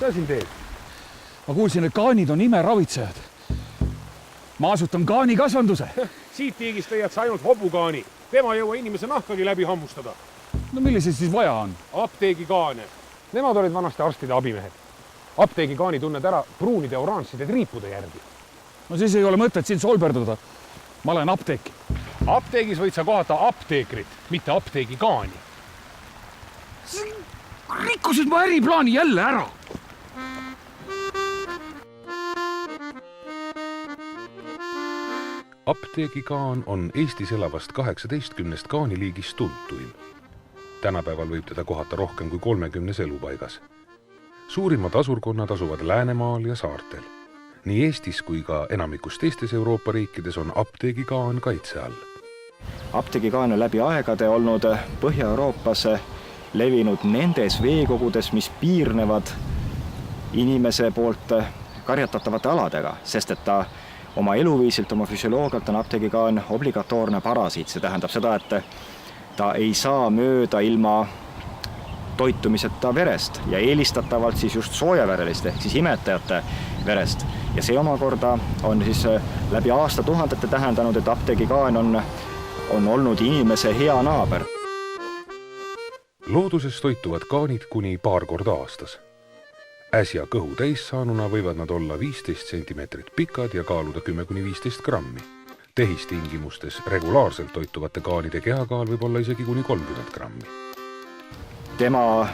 Sa siin teed? Ma kuulsin, et kaanid on imeravitsejad. Ma asutan kaanikasvanduse. Siit tiigist leiad sa ainult hobukaani. Tema ei jõua inimese nahkagi läbi hammustada. No milliseid siis vaja on? Apteegikaane. Nemad olid vanasti arstide abimehed. Apteegikaani tunned ära pruunide ja oranžide triipude järgi. No siis ei ole mõtet siin solberduda. Ma lähen apteeki. Apteegis võid sa kohata apteekrit, mitte apteegikaani. Rikkusid ma äriplaani jälle ära. Apteegikaan on Eestis elavast 18 kaaniliigist tuntuim. Tänapäeval võib teda kohata rohkem kui 30 elupaigas. Suurimad asurkonnad asuvad Läänemaal ja saartel. Nii Eestis kui ka enamikus teistes Euroopa riikides on apteegikaan kaitse all. Apteegikaan on läbi aegade olnud Põhja-Euroopas levinud nendes veekogudes, mis piirnevad inimese poolt karjatatavate aladega, sest et ta oma eluviisilt, oma füsioloogialt on apteegikaan obligatoorne parasiit. See tähendab seda, et ta ei saa mööda ilma toitumiseta verest ja eelistatavalt siis just soojaverelist ehk siis imetajate verest. Ja see omakorda on siis läbi aastatuhandete tähendanud, et apteegikaan on olnud inimese hea naaber. Looduses toituvad kaanid kuni paar korda aastas. Äsja kõhu täis saanuna võivad nad olla 15 centimeetrit pikad ja kaaluda 10–15 grammi. Tehistingimustes regulaarselt toituvate kaanide kehakaal võib olla isegi kuni 30 grammi. Tema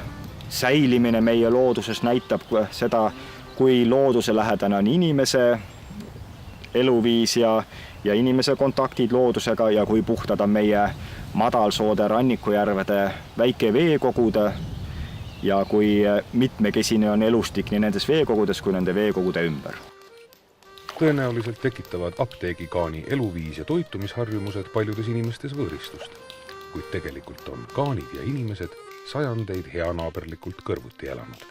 säilimine meie looduses näitab seda, kui looduse lähedane on inimese eluviis ja inimese kontaktid loodusega ja kui puhtad on meie madalsoode rannikujärvede väike veekogude ja kui mitmekesine on elustik nii nendes veekogudes kui nende veekogude ümber. Tõenäoliselt tekitavad apteegikaani eluviis ja toitumisharjumused paljudes inimestes võõristust, kuid tegelikult on kaanid ja inimesed sajandeid heanaaberlikult kõrvuti elanud.